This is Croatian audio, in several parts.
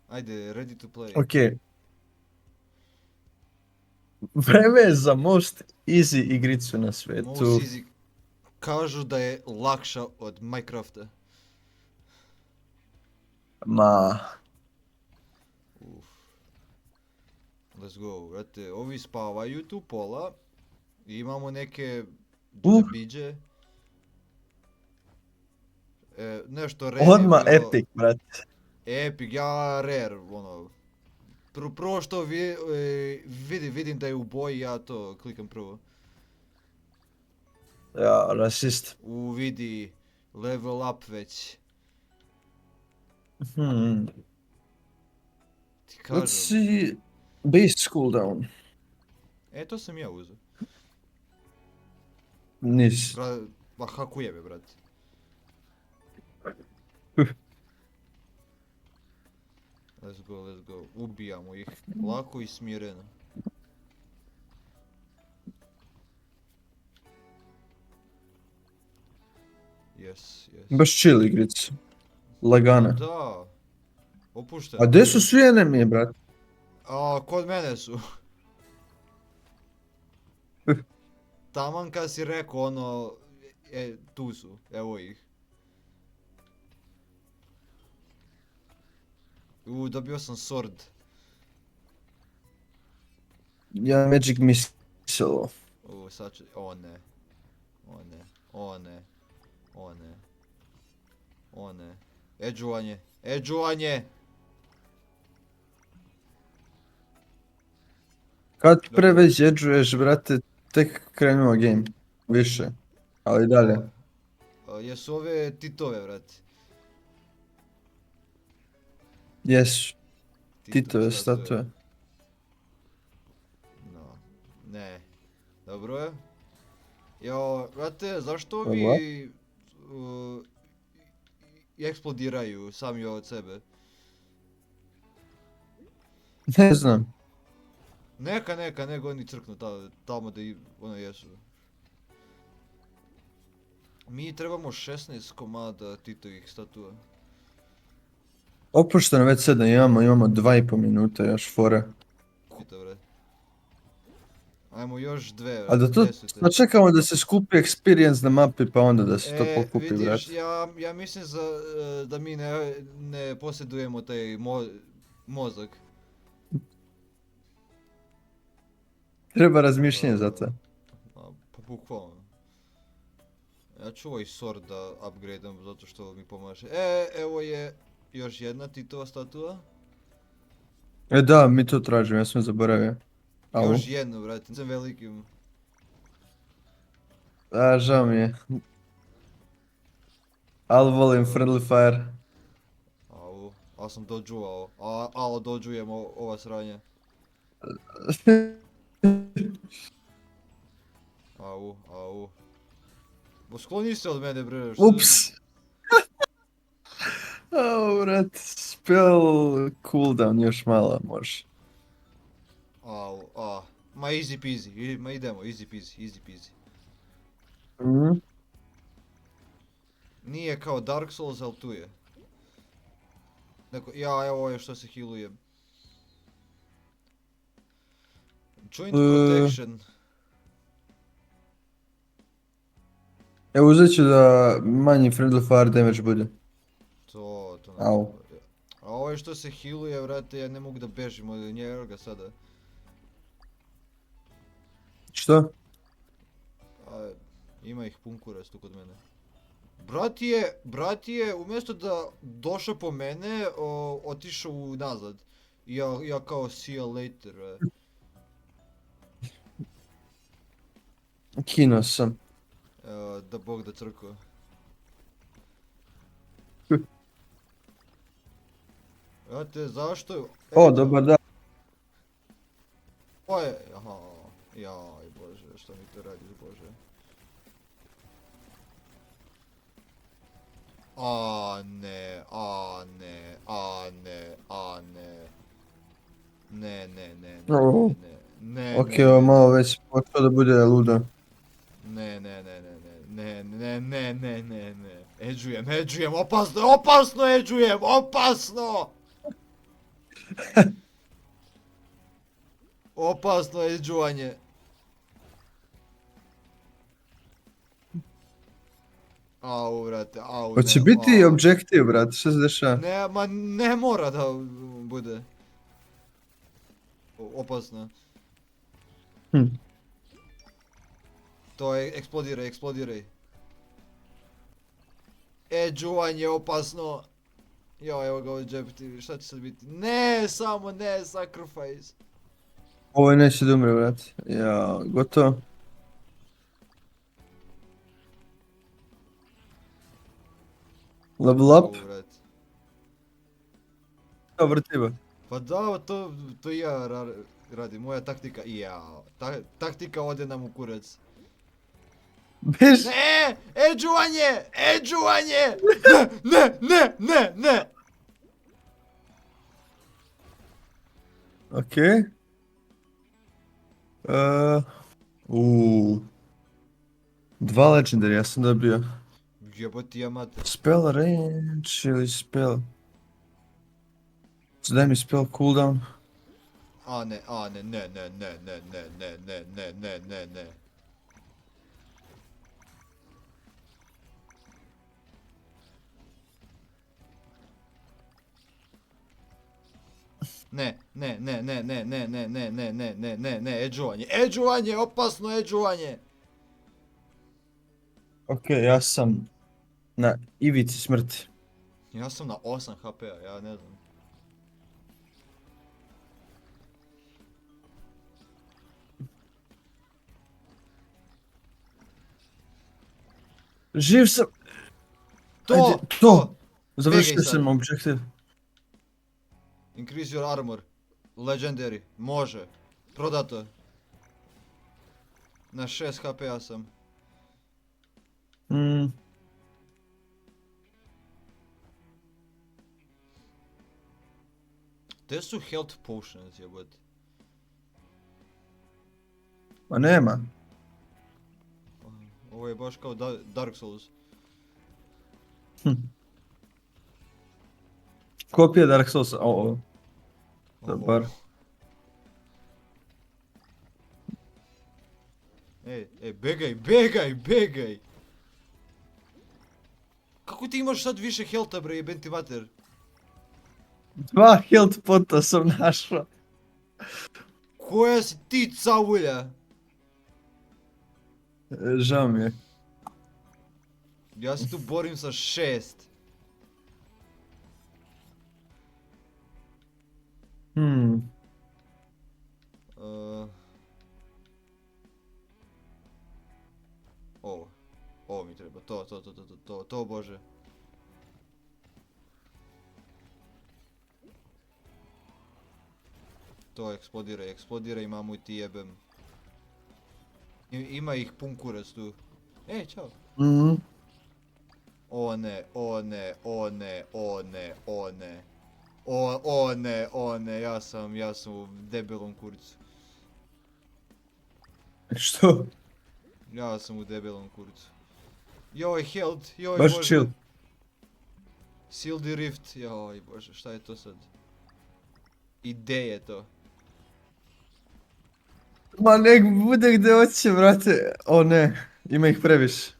Ajde, ready to play. Ok. Vreme je za most easy igricu na Most svijetu. easy. Kažu da je lakša od Minecrafta. Ma, Uf. Let's go, brate. Ovi spavaju tu pola. I imamo neke uh, džabiđe. Nešto rare je odmah bilo. epic, brate. Epic, ja rare, ono. Prvo što vidim da je u boji, ja to klikam prvo. Ja, rasist. Vidi, level up već. Hmm. Ti Let's kažem. see base cooldown. To sam ja uzeo. Nis. Ma hakuje me, brate. Let's go, let's go. Ubijamo ih. Lako i smireno. Yes, yes. Baš chill igrica. Ma Lagana. da. Opušteno. A gdje su svi enemy, brate? Kod mene su. Taman kad si rekao ono, tu su, evo ih. Dobio sam sword. Ja magic missile. Sad ću, o ne. O ne, o ne, o ne. O ne. Edžuvanje, edžuvanje! Kad Dobro. preveć edžuješ, brate, tek krenuo game. Više. Ali dalje. Jesu ove titove, brate. Jesu. Titove statue. No, ne. Dobro je. Jo, brate, zašto Dobro. vi eksplodiraju sami od sebe? Ne znam. Neka, nego oni crknu tamo da ono jesu. Mi trebamo 16 komada Titovih statua. Opušteno već 7 imamo 2,5 minuta još fore. Tito, bre. Ajmo još dve, A da to, gdje su te? da čekamo da se skupi experience na mapi pa onda da se to pokupi, Vidiš, brate. ja mislim da mi ne posjedujemo taj mozak. Treba razmišljanje za to. Pa bukvalno. Ja ću ovaj sword da upgradeam zato što mi pomaže. Evo je još jedna Titova statua. E da, mi to tražimo, ja sam zaboravio. Au. Još jednu, brate, sam velikim. A, žao mi je. Ali volim friendly fire. Ali sam dođuvao, ali dođujem ova sranja. Au. Skloni se od mene, bre. Ups. Au, brate, spell cooldown još malo, može. Ma easy peasy, ma idemo, easy peasy. Mhm. Nije kao Dark Souls, ali tu je. Evo je što se healuje. Joint protection. Evo uzet ću da manji friendly fire damage bude. To Au. A ovo je što se healuje, vrate, ja ne mogu da bežim od njega sada. Što? Ima ih pun kurac tu kod mene. Brat je, umjesto da došao po mene, otišao nazad. Ja kao see you later. Kino sam. Da Bog da crkva. Brate, zašto? O, dobar dan. Jaj bože, što mi to radiš bože. Ne. Ok, ovo malo već počeo da bude ludo. Ne. Edžujem, opasno, opasno! Opasno je džuvanje. Au, brate, au, ne, Hoće biti au. objektiv, brate, što se dešava? Ne, ma ne mora da bude. Opasno. Hm. To je, eksplodiraj, eksplodirej. Džuvanje, opasno. Jo, evo ga ovaj džep ti, šta će sad biti? Ne, samo ne, sacrifice. Ovo neće da umre, brate. Ja, gotovo. Level up. Au, brate. Dobro tiba. Pa da, to i ja radim, moja taktika, jao. Taktika ode nam u kurac. Biš? Ne, džuvanje, džuvanje! Ne! Okej. Dva legendary, ja sam dobio. Jeboti ja mater. Spell range ili spell? Daj mi spell cooldown. Ne. Ne, džuvanje, opasno džuvanje. Okej, ja sam na ivici smrti. Ja sam na 8 HP-a, ja ne znam. Živ sam! Ajde, To! Završio Begaj sad. sam objective. Increase your armor. Legendary, može. Prodato. Na 6 HP-a sam. Te su health potions, jebote. Ma nema. Ovo je baš kao Dark Souls. Kopija Dark Souls. Dobar. Begaj! Kako ti imaš sad više healtha, bre, jebem ti mater? 2 health pota sam našao. Koja si ti cavulja? Žao mi je. Ja se tu borim sa 6. Ovo mi treba, to bože. To eksplodiraj mamu i ti jebem. Ima ih pun kurac tu. Čao. O ne, ja sam u debelom kurcu. Što? Ja sam u debelom kurcu. Joj, health, joj Baš bože. chill. Seal the rift, joj bože, šta je to sad? Ideje to. Ma nek bude gdje hoće, brate. O ne, ima ih previše.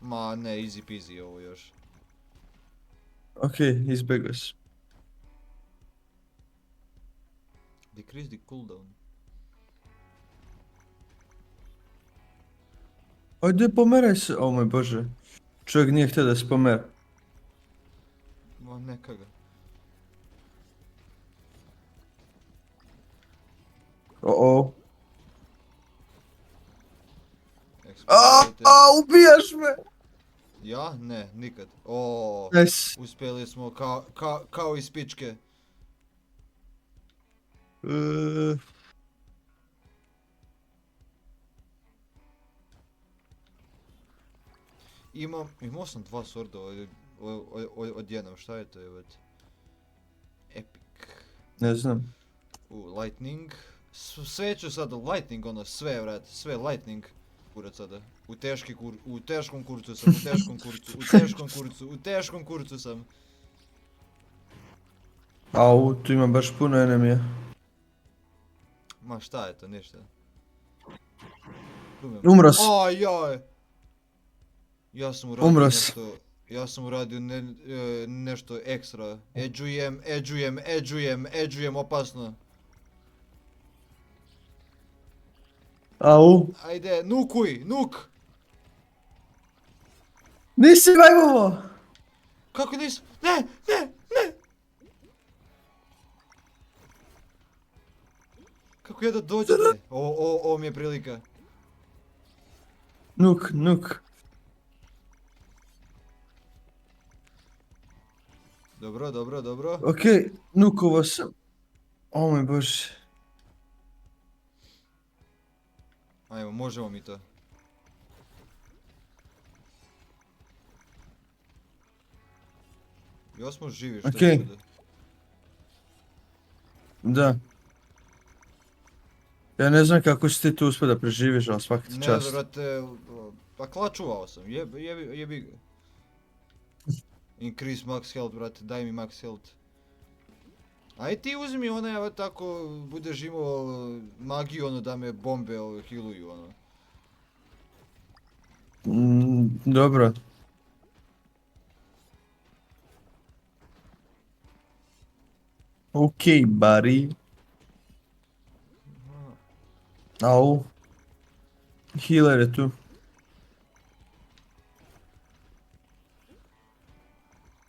Ma ne, easy peasy ovo još. Okej, izbjegaš. Decrease the cooldown. Ajde, pomeraj se. O moj bože. Čovjek nije htio da se pomera. Ma neka ga. O. Eksplodirajte. Ubijaš me! Ja? Ne, nikad. Nice. Uspjeli smo kao iz pičke. Imao sam 2 sorda odjednom, šta je to jebate? Epic. Ne znam. Lightning. Sve ću sada lightning, ono sve vrat, sve lightning. Kurac sada. U teškom kurcu sam, u teškom kurcu sam. Au, tu ima baš puno enemija. Ma šta je to, ništa. Razumem. Umro si. Ajaj! Ja sam uradio Umro si. nešto, ja sam uradio nešto ekstra. Edžujem, opasno. Au. Ajde, nukuj, nuk! Nisi vajbovo! Kako nisam? Ne! Kako je da dođete? Ovo mi je prilika. Nuk. Dobro. Okej, nukovo sam. O moj bože. Ajmo, možemo mi to. Još smo živi, što Okej. je čudo. Da. Ja ne znam kako si ti tu uspio da preživiš, ali svaka ti Ne, čast. brate, pa klačuvao sam, jebi ga. Increase max health, brate, daj mi max health. Aj ti uzmi onaj, evo tako, budeš imao magiju, ono, da me bombe healuju, ono. Dobro. Okej, buddy. Au. Healer je tu.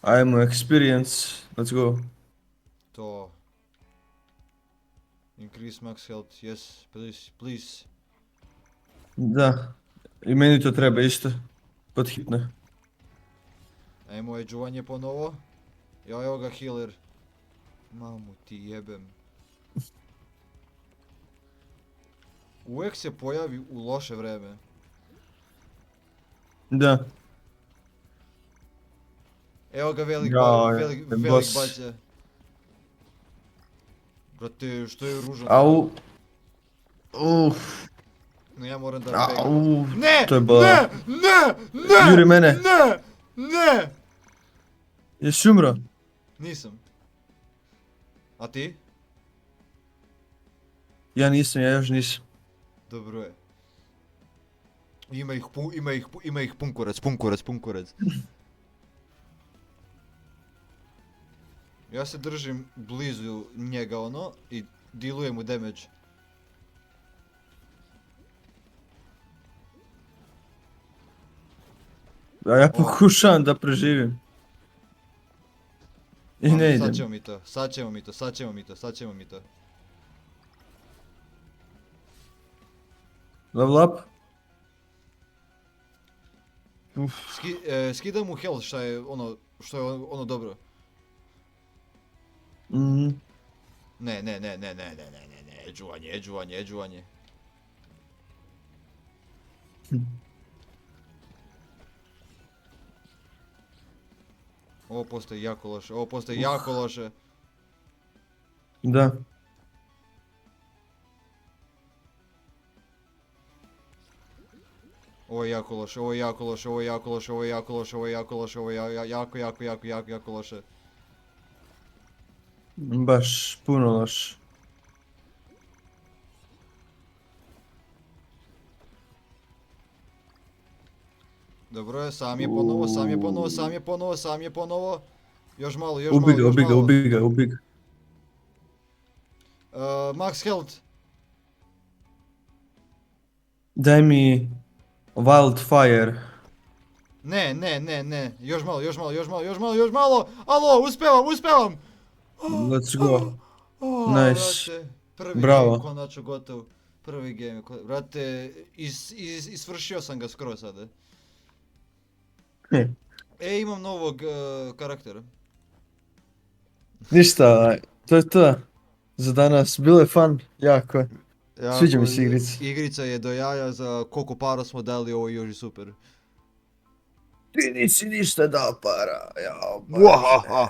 Ajmo, experience. Let's go. To. Increase max health, yes, please. Da. I meni to treba isto. Pod hitno. Ajmo edžuvanje ponovo. Ja, evo ga healer. Mamu ti jebem. Uvijek se pojavi u loše vreme. Da. Evo ga velik boss. bađa. Brate, što je ružan. Au. No ja moram da begam. Au. Ne! To je bala. Ne! Juri mene. Ne! Jesi umro? Nisam. A ti? Ja nisam, ja još nisam. Dobro je. Ima ih pun kurac. Ja se držim blizu njega, ono, i dilujem mu damage. A ja pokušavam da preživim. I ne idem. Sad ćemo mi to. Level up? Skidam mu health, što je ono dobro. Mhm. Ne, edžuvanje. Ovo postaje jako loše. Da. Ovo je jako loše. Jako loše. Baš puno loš. Dobro je, sam je ponovo. Još malo. Ubi ga. Max health. Daj mi wildfire. Ne. Još malo. Alo, uspevam. Let's go. Nice. Brate, prvi Bravo. game konačno gotov. Brate, isvršio sam ga skoro sada. Imam novog karaktera. Ništa, to je to. Za danas. Bilo je fun, jako. Sviđa mi se igrica. Igrica je do jaja, za koliko para smo dali, ovo je još i super. Ti nisi ništa dao para, ja. Muahahaha.